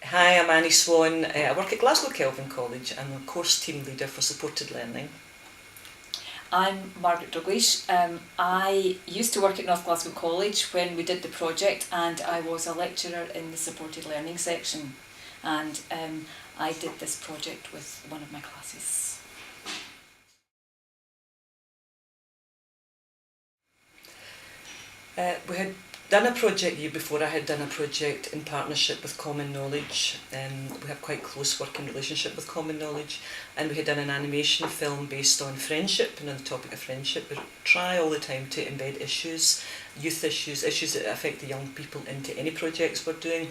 Hi, I'm Swan. I work at Glasgow Kelvin College. I'm a course team leader for supported learning. I'm Margaret Dalgleish. I used to work at North Glasgow College when we did the project, and I was a lecturer in the supported learning section, and I did this project with one of my classes. We had done a project the year before. I had done a project in partnership with Common Knowledge. We have quite close working relationship with Common Knowledge, and we had done an animation film based on friendship and on the topic of friendship. We try all the time to embed issues, youth issues that affect the young people into any projects we're doing.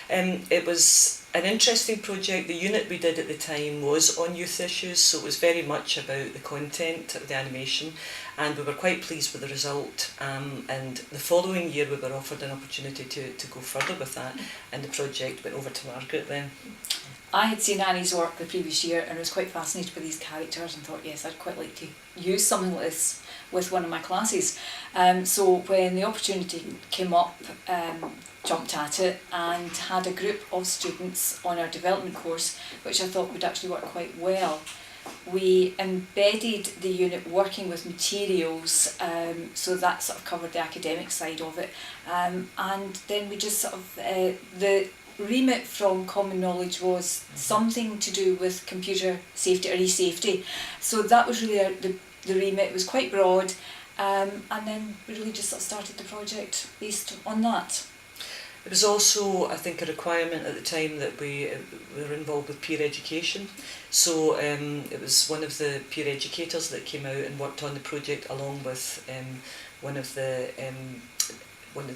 It was an interesting project. The unit we did at the time was on youth issues, so it was very much about the content of the animation, and we were quite pleased with the result. And the following year we were offered an opportunity to go further with that, and the project went over to Margaret then. I had seen Annie's work the previous year and I was quite fascinated with these characters and thought, yes, I'd quite like to use something like this with one of my classes. So when the opportunity came up, jumped at it and had a group of students on our development course, which I thought would actually work quite well. We embedded the unit working with materials, so that sort of covered the academic side of it, and then we just sort of, the remit from Common Knowledge was something to do with computer safety or eSafety, so that was really the remit. It was quite broad, and then we really just sort of started the project based on that. It was also, I think, a requirement at the time that we were involved with peer education. So it was one of the peer educators that came out and worked on the project along with one of the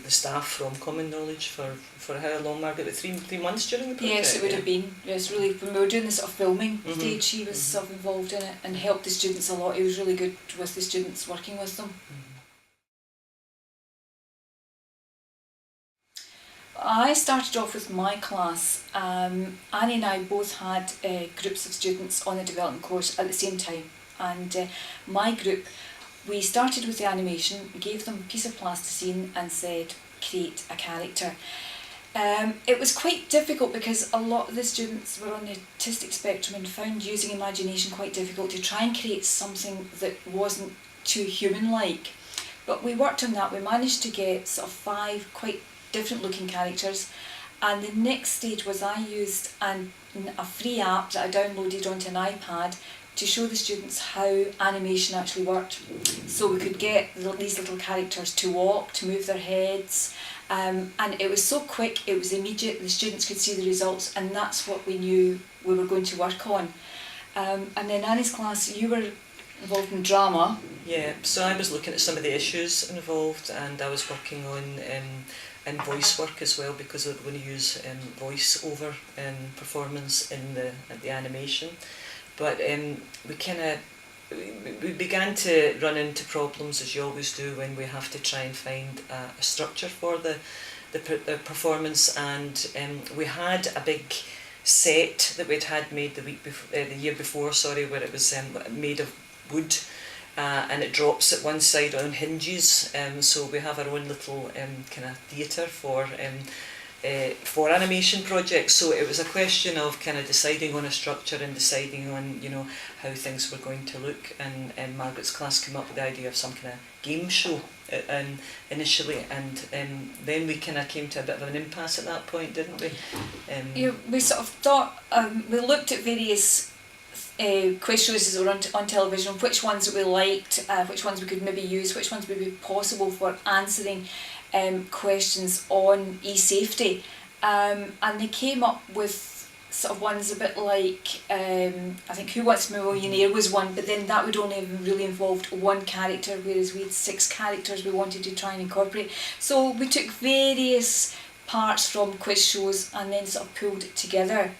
staff from Common Knowledge for how long, Margaret? 3 months during the project? Yes, it would have been. Yes, really. When we were doing the sort of filming stage, she was sort of involved in it and helped the students a lot. He was really good with the students, working with them. I started off with my class. Annie and I both had groups of students on the development course at the same time, and my group, we started with the animation, gave them a piece of plasticine and said, create a character. It was quite difficult because a lot of the students were on the autistic spectrum and found using imagination quite difficult to try and create something that wasn't too human-like. But we worked on that. We managed to get sort of 5 quite different looking characters, and the next stage was I used a free app that I downloaded onto an iPad to show the students how animation actually worked. So we could get these little characters to walk, to move their heads, and it was so quick, it was immediate, the students could see the results, and that's what we knew we were going to work on. And then Annie's class, you were involved in drama. Yeah, so I was looking at some of the issues involved, and I was working on in voice work as well, because we're going to use voice over performance in the animation. But we began to run into problems, as you always do, when we have to try and find a structure for the performance, and we had a big set that we'd had made the year before, where it was made of wood. And it drops at one side on hinges, so we have our own little kind of theatre for animation projects. So it was a question of kind of deciding on a structure and deciding on, how things were going to look. And Margaret's class came up with the idea of some kind of game show initially, and then we kind of came to a bit of an impasse at that point, didn't we? We sort of thought, we looked at various quiz shows that were on television, which ones that we liked, which ones we could maybe use, which ones would be possible for answering questions on eSafety, and they came up with sort of ones a bit like, I think Who Wants to Be a Millionaire was one, but then that would only have really involved one character, whereas we had 6 characters we wanted to try and incorporate. So we took various parts from quiz shows and then sort of pulled it together.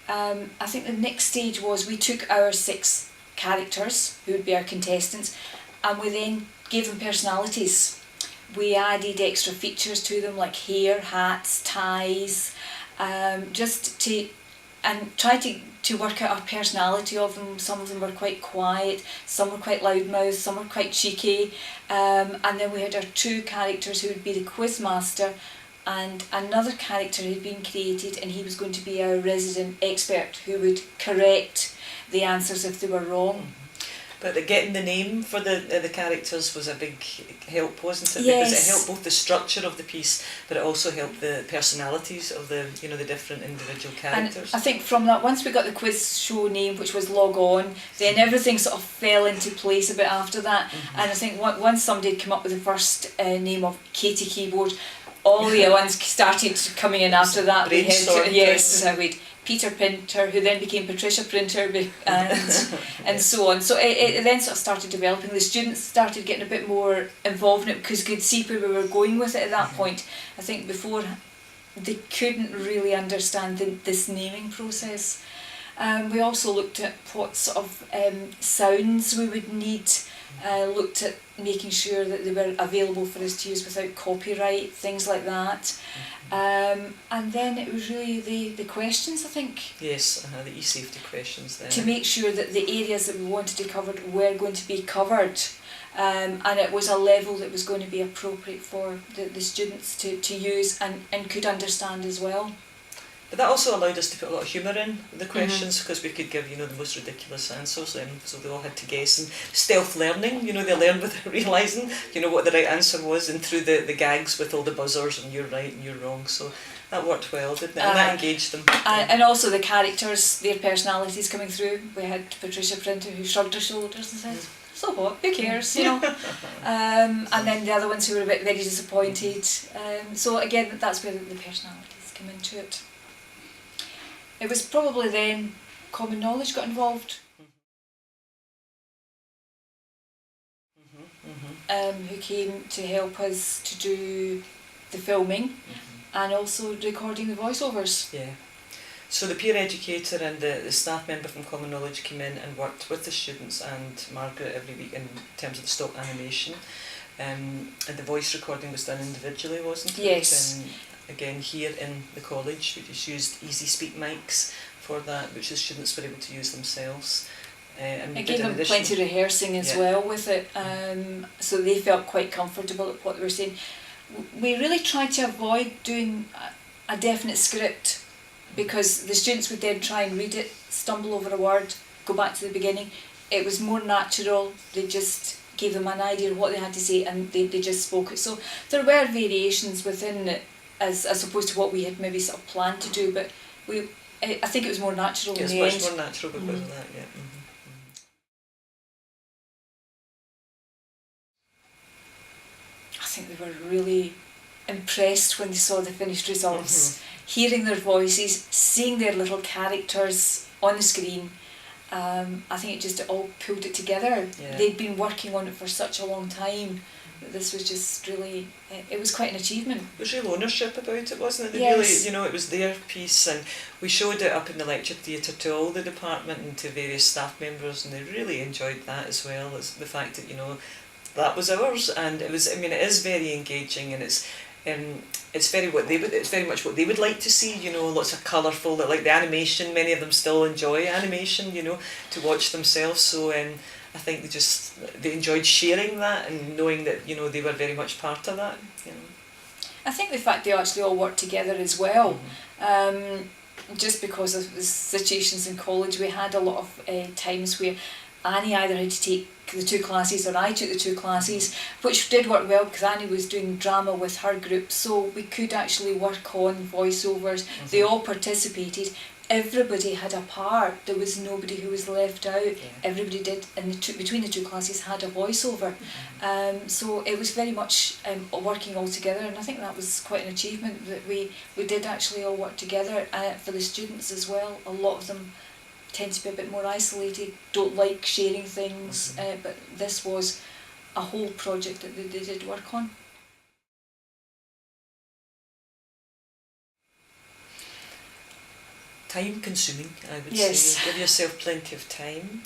I think the next stage was we took our 6 characters, who would be our contestants, and we then gave them personalities. We added extra features to them, like hair, hats, ties, just to try to work out our personality of them. Some of them were quite quiet, some were quite loudmouth, some were quite cheeky, and then we had our 2 characters who would be the quiz master and another character had been created, and he was going to be our resident expert who would correct the answers if they were wrong. But getting the name for the characters was a big help, wasn't it? Yes. Because it helped both the structure of the piece, but it also helped the personalities of the the different individual characters. And I think from that, once we got the quiz show name, which was Log On, then everything sort of fell into place a bit after that. And I think once somebody had come up with the first name of Katie Keyboard, all the other ones started coming in after that. We had, we'd Peter Printer, who then became Patricia Printer, and so on. So it then sort of started developing. The students started getting a bit more involved in it because they could see where we were going with it at that point. I think before they couldn't really understand this naming process. We also looked at what sort of sounds we would need, looked at making sure that they were available for us to use without copyright, things like that. And then it was really the questions, I think. Yes, the eSafety questions then. To make sure that the areas that we wanted to cover were going to be covered. And it was a level that was going to be appropriate for the students to use and could understand as well. But that also allowed us to put a lot of humour in the questions, because we could give the most ridiculous answers, and so they all had to guess, and stealth learning, they learned without realising what the right answer was, and through the gags with all the buzzers and you're right and you're wrong. So that worked well, didn't it? And that engaged them. And also the characters, their personalities coming through. We had Patricia Printer, who shrugged her shoulders and said, so what, who cares, and then the other ones who were a bit very disappointed. So again, that's where the personalities come into it. It was probably then Common Knowledge got involved, who came to help us to do the filming and also recording the voiceovers. Yeah. So the peer educator and the staff member from Common Knowledge came in and worked with the students and Margaret every week in terms of the stop animation. And the voice recording was done individually, wasn't it? Yes. And again, here in the college, we just used easy speak mics for that, which the students were able to use themselves. And it gave them plenty of rehearsing as well with it, so they felt quite comfortable at what they were saying. We really tried to avoid doing a definite script, because the students would then try and read it, stumble over a word, go back to the beginning. It was more natural. They just gave them an idea of what they had to say, and they just spoke it. So there were variations within it, as opposed to what we had maybe sort of planned to do, but I think it was more natural in the end. It was much more natural because of that, yeah. I think they were really impressed when they saw the finished results, hearing their voices, seeing their little characters on the screen. I think it all pulled it together. Yeah. They'd been working on it for such a long time. This was just really, it was quite an achievement. There was real ownership about it, wasn't it? They yes. Really, it was their piece, and we showed it up in the lecture theatre to all the department and to various staff members, and they really enjoyed that as well, as the fact that, that was ours, and it was, it is very engaging, and it's very much what they would like to see, lots of colourful, like the animation, many of them still enjoy animation, to watch themselves, so I think they enjoyed sharing that and knowing that they were very much part of that. I think the fact they actually all worked together as well, just because of the situations in college, we had a lot of times where Annie either had to take the 2 classes or I took the 2 classes, which did work well because Annie was doing drama with her group, so we could actually work on voiceovers. They all participated. Everybody had a part. There was nobody who was left out. Yeah. Everybody did, between the 2 classes, had a voiceover. So it was very much working all together, and I think that was quite an achievement that we did actually all work together. For the students as well, a lot of them tend to be a bit more isolated, don't like sharing things, but this was a whole project that they did work on. Time consuming, I would yes. say. Give yourself plenty of time.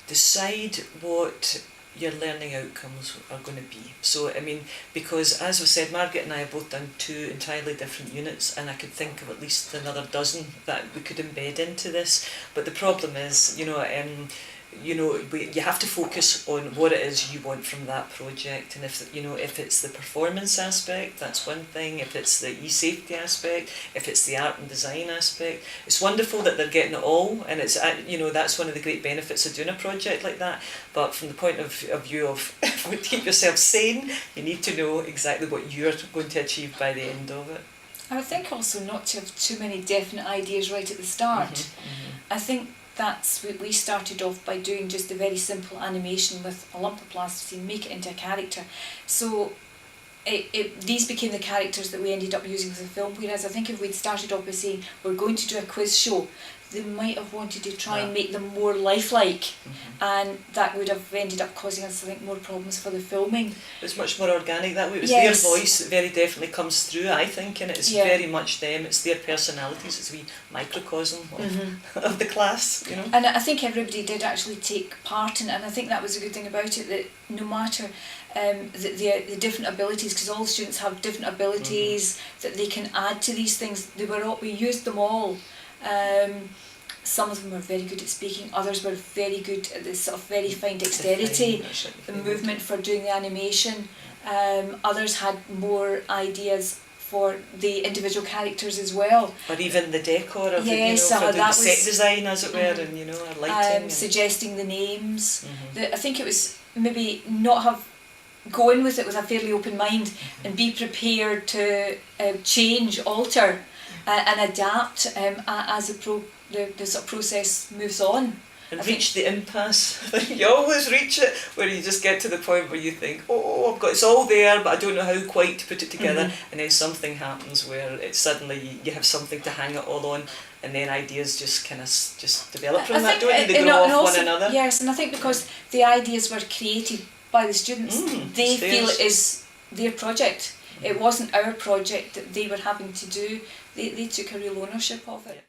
Decide what your learning outcomes are going to be. So, because as we said, Margaret and I have both done 2 entirely different units, and I could think of at least another dozen that we could embed into this. But the problem is, you know, you have to focus on what it is you want from that project, and if, you know, if it's the performance aspect, that's one thing. If it's the eSafety aspect, if it's the art and design aspect, it's wonderful that they're getting it all, and it's, you know, that's one of the great benefits of doing a project like that. But from the point of view of to keep yourself sane, you need to know exactly what you're going to achieve by the end of it. I would think also not to have too many definite ideas right at the start. I think we started off by doing just a very simple animation with a lump of plasticine, make it into a character. So these became the characters that we ended up using for the film, whereas I think if we'd started off by saying we're going to do a quiz show, they might have wanted to try and make them more lifelike, and that would have ended up causing us, I think, more problems for the filming. It's much more organic that way. It's Yes. their voice that very definitely comes through, I think, and it's very much them, it's their personalities, it's a wee microcosm of the class, you know. And I think everybody did actually take part in it, and I think that was a good thing about it, that no matter the different abilities, because all students have different abilities that they can add to these things, we used them all. Some of them were very good at speaking, others were very good at this sort of very fine dexterity, the movement for doing the animation. Others had more ideas for the individual characters as well. Or even the decor of Yes, it, you know, for the that set design, as it were, and, you know, lighting. Suggesting the names. I think it was maybe go in with it with a fairly open mind and be prepared to change, alter and adapt as the sort of process moves on. And reach the impasse. You always reach it, where you just get to the point where you think, it's all there, but I don't know how quite to put it together, and then something happens where it's suddenly you have something to hang it all on, and then ideas just kind of just develop from that, don't they? They grow off one another. Yes, and I think because the ideas were created by the students, they feel it is their project. It wasn't our project that they were having to do. They took a real ownership of it.